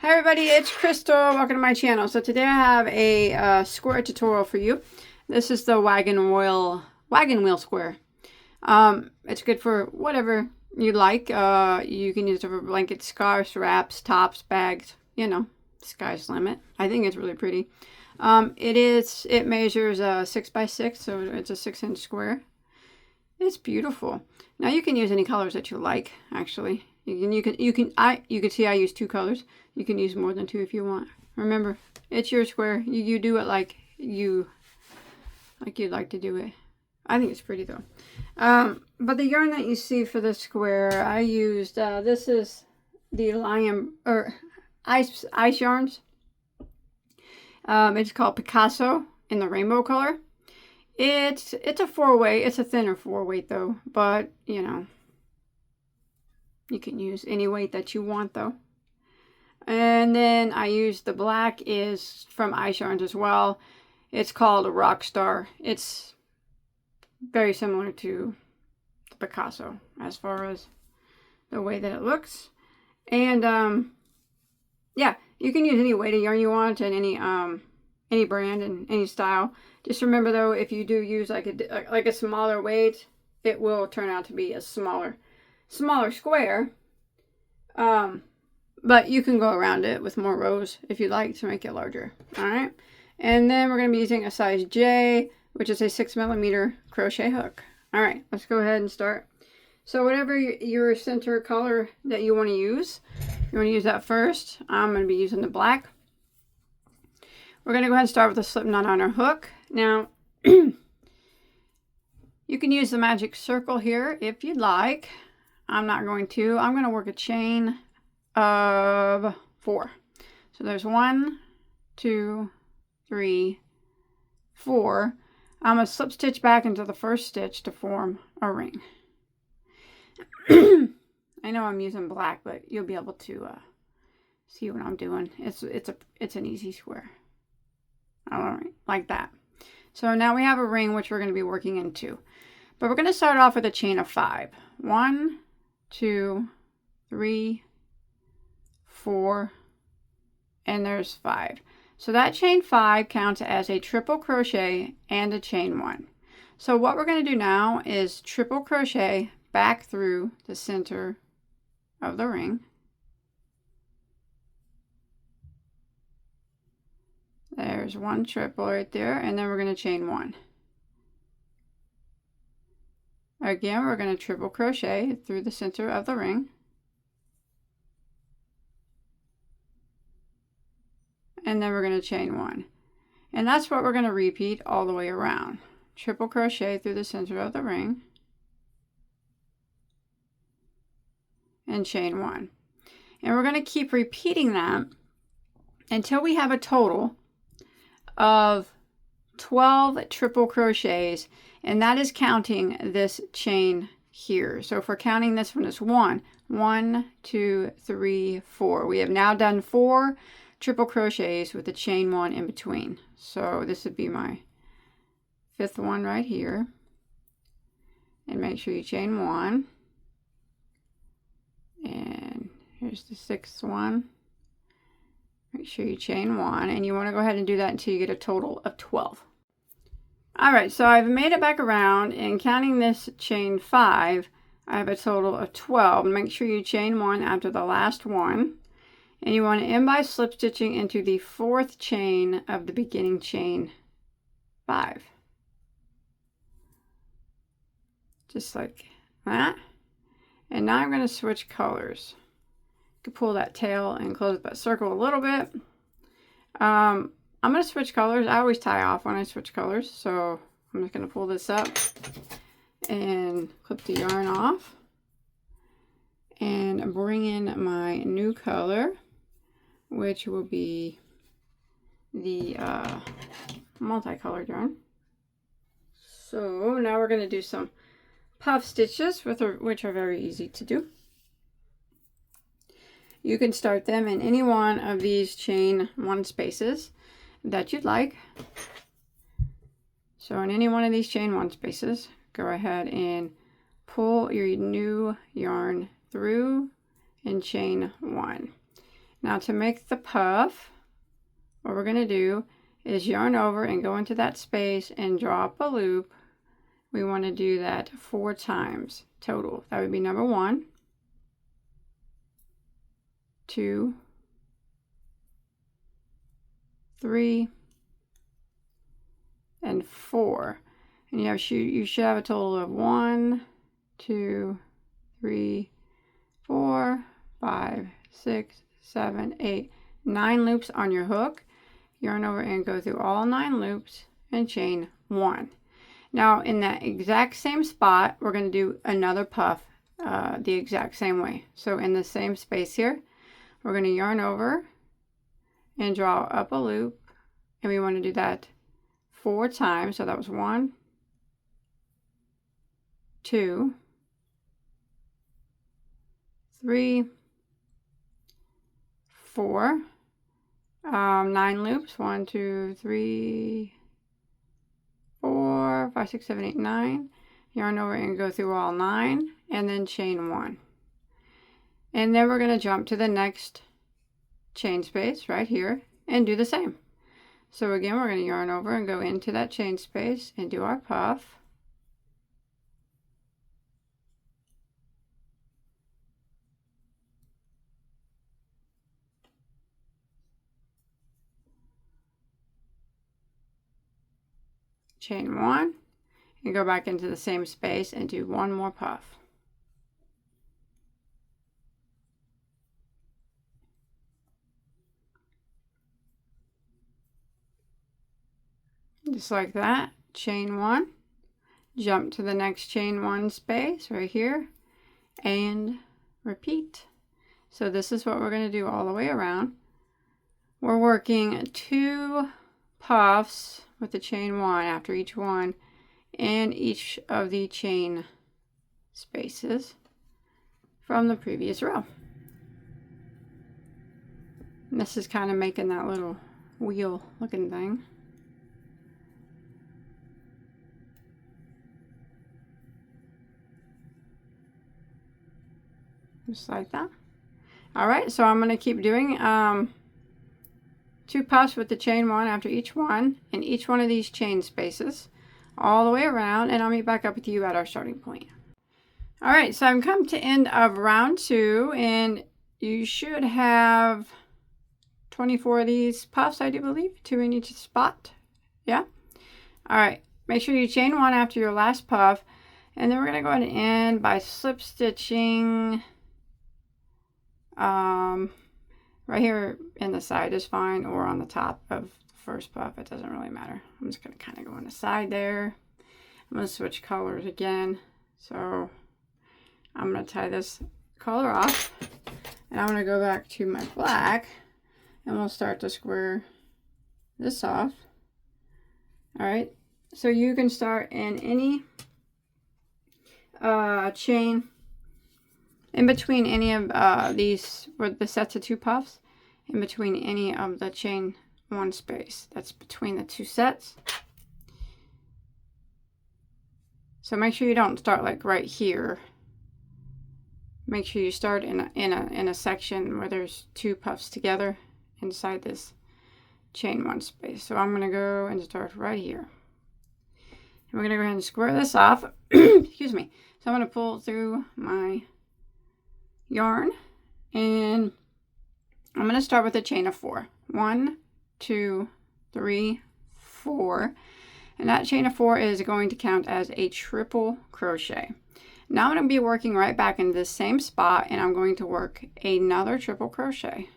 Hi everybody, it's Crystal. Welcome to my channel. So today I have a square tutorial for you. This is the wagon wheel square. It's good for whatever you like. You can use it for blankets, scarves, wraps, tops, bags. You know, sky's the limit. I think it's really pretty. It measures 6 by 6, so it's a 6-inch square. It's beautiful. Now you can use any colors that you like. Actually, you can see I use 2 colors. You can use more than 2 if you want. Remember, it's your square. You do it like you'd like to do it. I think it's pretty though. But the yarn that you see for the square, I used this is the ice yarns. It's called Picasso in the rainbow color. It's a 4-weight. It's a thinner 4-weight though, but you know, you can use any weight that you want though. And then I used the black is from Ice Yarns as well. It's called a Rockstar. It's very similar to the Picasso as far as the way that it looks. And yeah, you can use any weight of yarn you want and any brand and any style. Just remember though, if you do use like a smaller weight, it will turn out to be a smaller square. But you can go around it with more rows if you like to make it larger. Alright. And then we're going to be using a size J, which is a 6mm crochet hook. Alright, let's go ahead and start. So whatever your center color that you want to use that first. I'm going to be using the black. We're going to go ahead and start with a slip knot on our hook. Now, you can use the magic circle here if you'd like. I'm not going to. I'm going to work a chain of 4. So there's 1, 2, 3, 4. I'm going to slip stitch back into the first stitch to form a ring. I know I'm using black, but you'll be able to see what I'm doing. It's an easy square. All right, like that. So now we have a ring which we're going to be working into. But we're going to start off with a chain of 5. 1, 2, 3, 4, and there's 5. So that chain 5 counts as a triple crochet and a chain 1. So what we're going to do now is triple crochet back through the center of the ring. There's 1 triple right there, and then we're going to chain 1. Again, we're going to triple crochet through the center of the ring. And then we're going to chain 1. And that's what we're going to repeat all the way around. Triple crochet through the center of the ring. And chain 1. And we're going to keep repeating that until we have a total of 12 triple crochets, and that is counting this chain here. So if we're counting this one as 1, 2, 3, 4. We have now done 4 triple crochets with the chain 1 in between. So this would be my 5th one right here. And make sure you chain 1. And here's the 6th one. Make sure you chain 1, and you want to go ahead and do that until you get a total of 12. Alright, so I've made it back around, and counting this chain 5, I have a total of 12. Make sure you chain 1 after the last one, and you want to end by slip stitching into the 4th chain of the beginning chain 5. Just like that. And now I'm going to switch colors. You can pull that tail and close that circle a little bit. I'm going to switch colors. I always tie off when I switch colors, so I'm just going to pull this up and clip the yarn off and bring in my new color, which will be the multicolored yarn. So now we're going to do some puff stitches, which are very easy to do. You can start them in any one of these chain 1 spaces that you'd like. So in any one of these chain 1 spaces, go ahead and pull your new yarn through and chain 1. Now to make the puff, what we're going to do is yarn over and go into that space and draw up a loop. We want to do that 4 times total. That would be number 1, 2, 3, and 4. And you should have a total of 1, 2, 3, 4, 5, 6, 7, 8, 9 loops on your hook. Yarn over and go through all 9 loops and chain 1. Now in that exact same spot, we're going to do another puff the exact same way. So in the same space here, we're going to yarn over and draw up a loop, and we want to do that 4 times. So that was 1, 2, 3, 4, 9 loops, 1, 2, 3, 4, 5, 6, 7, 8, 9. Yarn over and go through all 9 and then chain 1. And then we're going to jump to the next chain space right here and do the same. So again, we're going to yarn over and go into that chain space and do our puff. Chain 1 and go back into the same space and do 1 more puff. Just like that. Chain 1, jump to the next chain 1 space right here and repeat. So this is what we're going to do all the way around. We're working 2 puffs with the chain 1 after each one in each of the chain spaces from the previous row. And this is kind of making that little wheel looking thing. Just like that. Alright, so I'm going to keep doing 2 puffs with the chain 1 after each one in each one of these chain spaces all the way around, and I'll meet back up with you at our starting point. Alright, so I'm come to end of round 2, and you should have 24 of these puffs, I do believe, 2 in each spot. Yeah? Alright, make sure you chain 1 after your last puff, and then we're going to go ahead and end by slip stitching right here in the side is fine, or on the top of the first puff. It doesn't really matter. I'm just going to kind of go on the side there. I'm going to switch colors again. So I'm going to tie this color off, and I'm going to go back to my black, and we'll start to square this off. All right, so you can start in any chain in between any of these, with the sets of 2 puffs, in between any of the chain 1 space that's between the 2 sets. So make sure you don't start like right here. Make sure you start in a section where there's 2 puffs together inside this chain 1 space. So I'm going to go and start right here. And we're going to go ahead and square this off. Excuse me. So I'm going to pull through my yarn, and I'm going to start with a chain of 4. 1, 2, 3, 4. And that chain of 4 is going to count as a triple crochet. Now I'm going to be working right back in this same spot, and I'm going to work another triple crochet.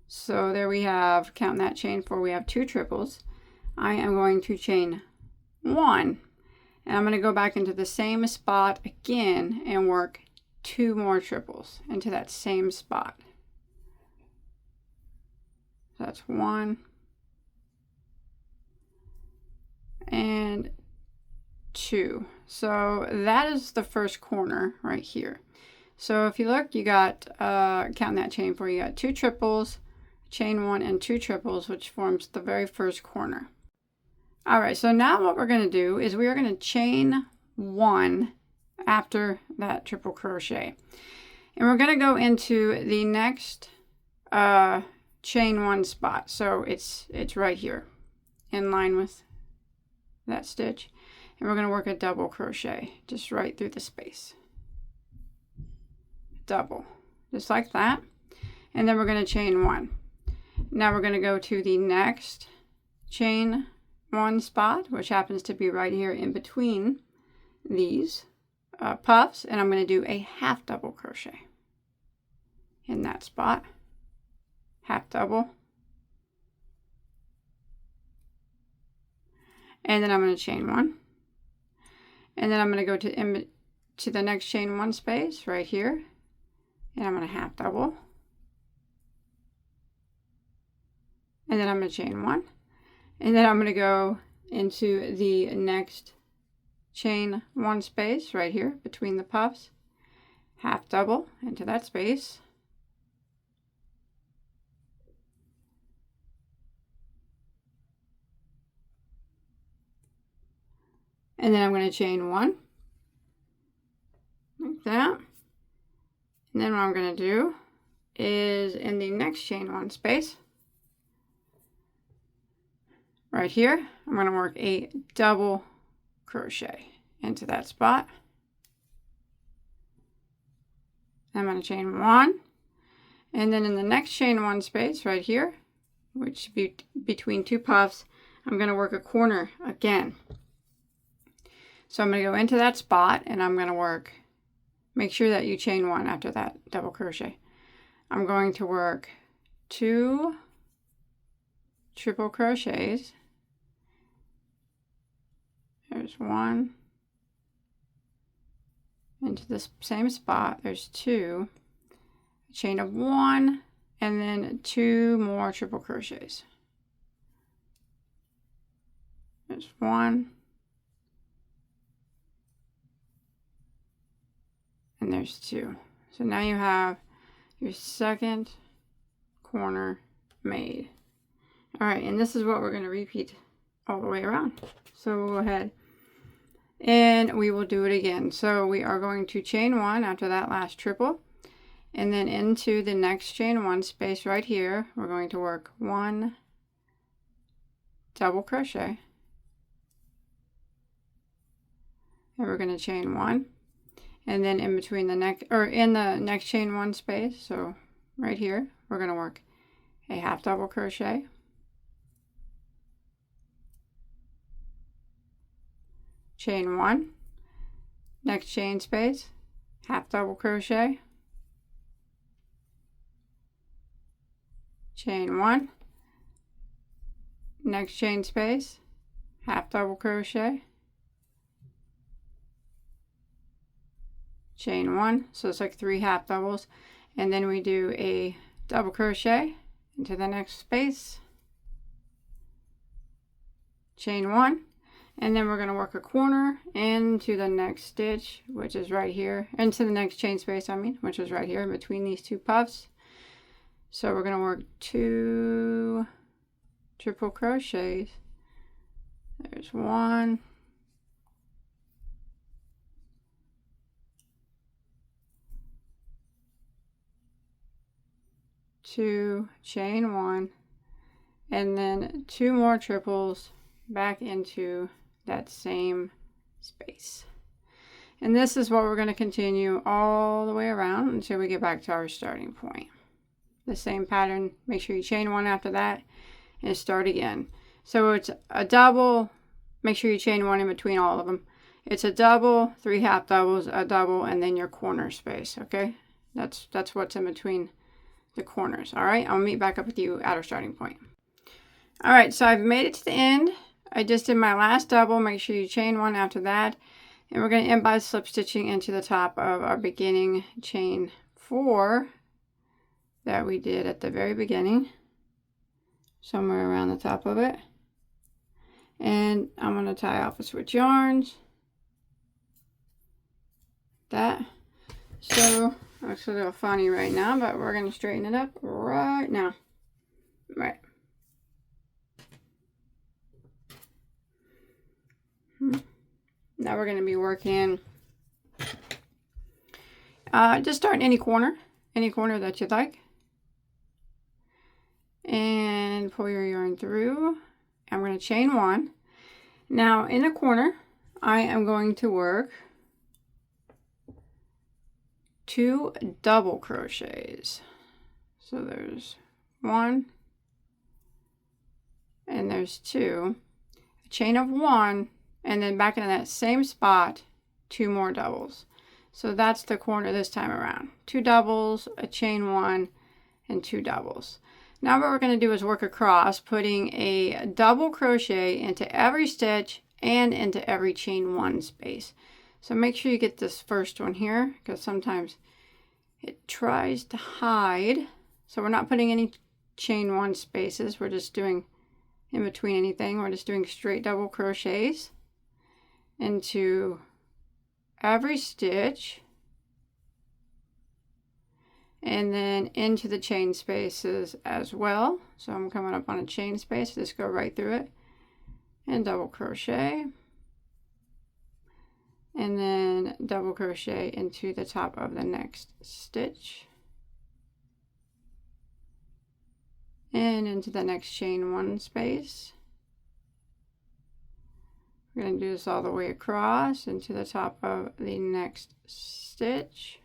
So there we have, counting that chain 4, we have 2 triples. I am going to chain 1, and I'm going to go back into the same spot again and work 2 more triples into that same spot. So that's 1 and 2. So that is the first corner right here. So if you look, you got, counting that chain 4, you got 2 triples, chain 1 and 2 triples, which forms the very first corner. All right, so now what we're going to do is we are going to chain 1 after that triple crochet. And we're going to go into the next chain 1 spot. So it's right here in line with that stitch. And we're going to work a double crochet just right through the space. Double, just like that. And then we're going to chain 1. Now we're going to go to the next chain 1 spot, which happens to be right here in between these puffs, and I'm going to do a half double crochet in that spot. Half double. And then I'm going to chain 1. And then I'm going to go to the next chain 1 space right here, and I'm going to half double. And then I'm going to chain 1. And then I'm going to go into the next chain 1 space right here between the puffs. Half double into that space. And then I'm going to chain 1. Like that. And then what I'm going to do is in the next chain 1 space, right here, I'm going to work a double crochet into that spot. I'm going to chain 1, and then in the next chain 1 space right here, which be between 2 puffs, I'm going to work a corner again. So I'm going to go into that spot, and I'm going to work, make sure that you chain 1 after that double crochet. I'm going to work 2 triple crochets. There's 1 into this same spot. There's 2, a chain of 1, and then 2 more triple crochets. There's 1, and there's 2. So now you have your second corner made. All right, and this is what we're going to repeat all the way around. So we'll go ahead and we will do it again. So we are going to chain 1 after that last triple, and then into the next chain 1 space right here, we're going to work 1 double crochet, and we're going to chain 1, and then in between the next chain 1 space, so right here, we're going to work a half double crochet, chain 1, next chain space, half double crochet, chain 1, next chain space, half double crochet, chain 1, so it's like 3 half doubles, and then we do a double crochet into the next space, chain 1, and then we're going to work a corner into the next stitch, which is right here, into the next chain space, which is right here in between these 2 puffs. So we're going to work 2 triple crochets. There's 1, 2, chain 1, and then 2 more triples back into that same space. And this is what we're going to continue all the way around until we get back to our starting point. The same pattern, make sure you chain 1 after that and start again. So it's a double, make sure you chain 1 in between all of them. It's a double, 3 half doubles, a double, and then your corner space, okay? That's what's in between the corners. All right, I'll meet back up with you at our starting point. All right, so I've made it to the end. I just did my last double. Make sure you chain 1 after that, and we're going to end by slip stitching into the top of our beginning chain 4 that we did at the very beginning, somewhere around the top of it. And I'm going to tie off a switch yarns, that. So looks a little funny right now, but we're going to straighten it up right now. Right. Now we're going to be working Just start in any corner that you'd like. And pull your yarn through. I'm going to chain 1. Now in the corner, I am going to work 2 double crochets. So there's 1 and there's 2. A chain of 1, and then back in that same spot, 2 more doubles. So that's the corner this time around. 2 doubles, a chain 1, and 2 doubles. Now what we're going to do is work across, putting a double crochet into every stitch and into every chain 1 space. So make sure you get this first one here, because sometimes it tries to hide. So we're not putting any chain 1 spaces. We're just doing in between anything. We're just doing straight double crochets into every stitch and then into the chain spaces as well. So I'm coming up on a chain space, just go right through it and double crochet, and then double crochet into the top of the next stitch and into the next chain 1 space. We're going to do this all the way across into the top of the next stitch.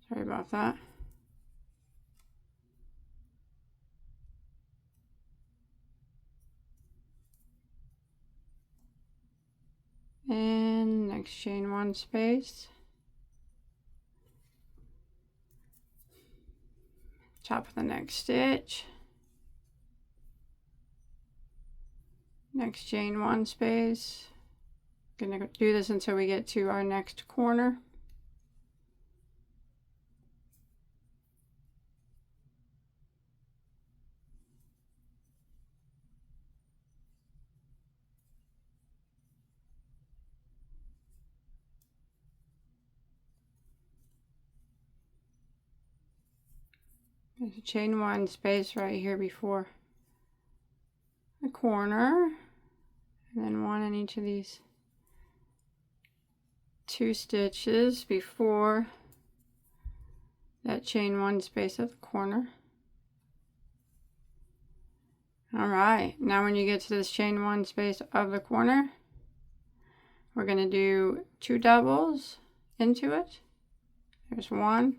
Sorry about that. And next chain 1 space. Top of the next stitch. Next chain 1 space. Gonna do this until we get to our next corner. There's a chain 1 space right here before the corner, and then 1 in each of these 2 stitches before that chain 1 space at the corner. All right, now when you get to this chain 1 space of the corner, we're going to do 2 doubles into it. There's 1.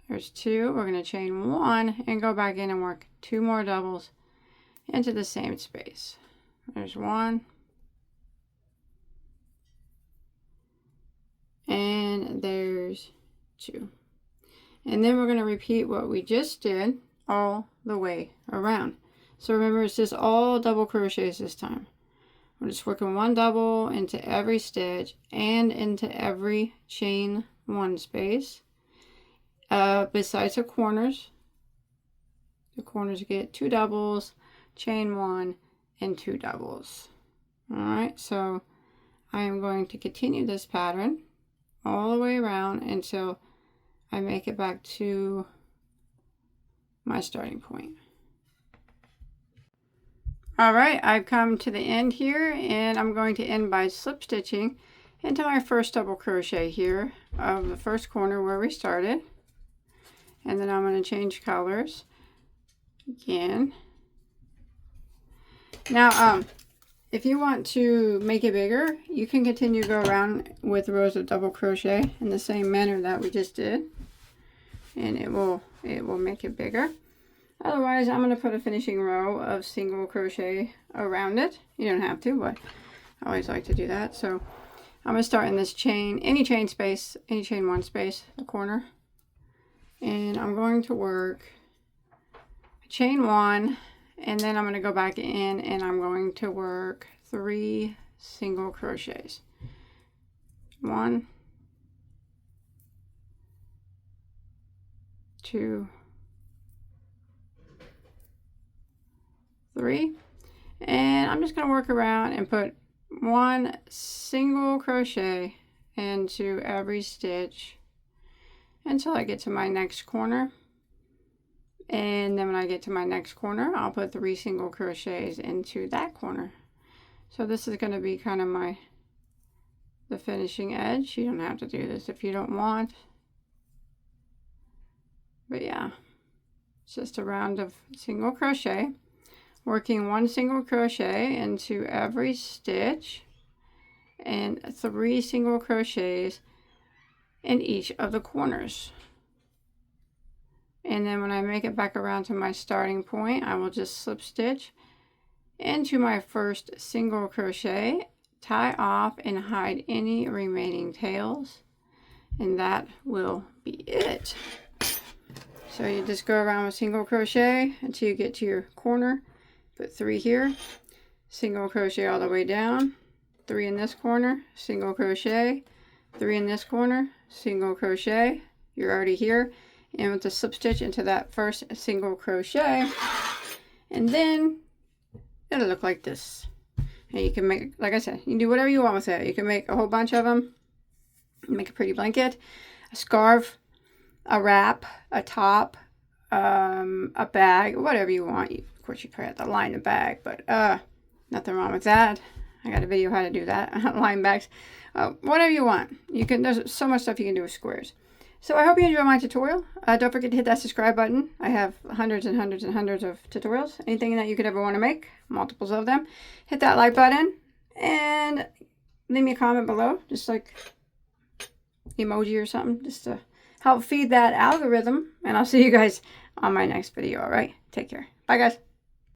There's 2. We're going to chain 1 and go back in and work 2 more doubles into the same space. There's 1. And there's 2. And then we're going to repeat what we just did all the way around. So remember, it's just all double crochets this time. We're just working 1 double into every stitch and into every chain 1 space. Besides the corners get 2 doubles, chain 1, and 2 doubles. Alright, so I am going to continue this pattern all the way around until I make it back to my starting point. Alright, I've come to the end here, and I'm going to end by slip stitching into my first double crochet here of the first corner where we started. And then I'm going to change colors again. Now, if you want to make it bigger, you can continue to go around with rows of double crochet in the same manner that we just did, and it will make it bigger. Otherwise, I'm going to put a finishing row of single crochet around it. You don't have to, but I always like to do that. So I'm going to start in this chain, any chain space, any chain 1 space, the corner. And I'm going to work chain 1, and then I'm going to go back in and I'm going to work 3 single crochets. 1, 2, 3, and I'm just going to work around and put 1 single crochet into every stitch until I get to my next corner. And then when I get to my next corner, I'll put 3 single crochets into that corner. So this is going to be kind of the finishing edge. You don't have to do this if you don't want. But yeah, it's just a round of single crochet, working 1 single crochet into every stitch and 3 single crochets in each of the corners. And then when I make it back around to my starting point, I will just slip stitch into my first single crochet, tie off and hide any remaining tails, and that will be it. So you just go around with single crochet until you get to your corner. Put 3 here, single crochet all the way down, 3 in this corner, single crochet, 3 in this corner, single crochet. You're already here, and with the slip stitch into that first single crochet, and then it'll look like this. And you can make, like I said, you can do whatever you want with it. You can make a whole bunch of them, make a pretty blanket, a scarf, a wrap, a top, a bag, whatever you want. Of course, you probably have to line the bag, but nothing wrong with that. I got a video how to do that. Line bags, whatever you want. You can. There's so much stuff you can do with squares. So I hope you enjoyed my tutorial. Don't forget to hit that subscribe button. I have hundreds and hundreds and hundreds of tutorials. Anything that you could ever want to make, multiples of them. Hit that like button and leave me a comment below, just like emoji or something, just to help feed that algorithm. And I'll see you guys on my next video. All right, take care. Bye, guys.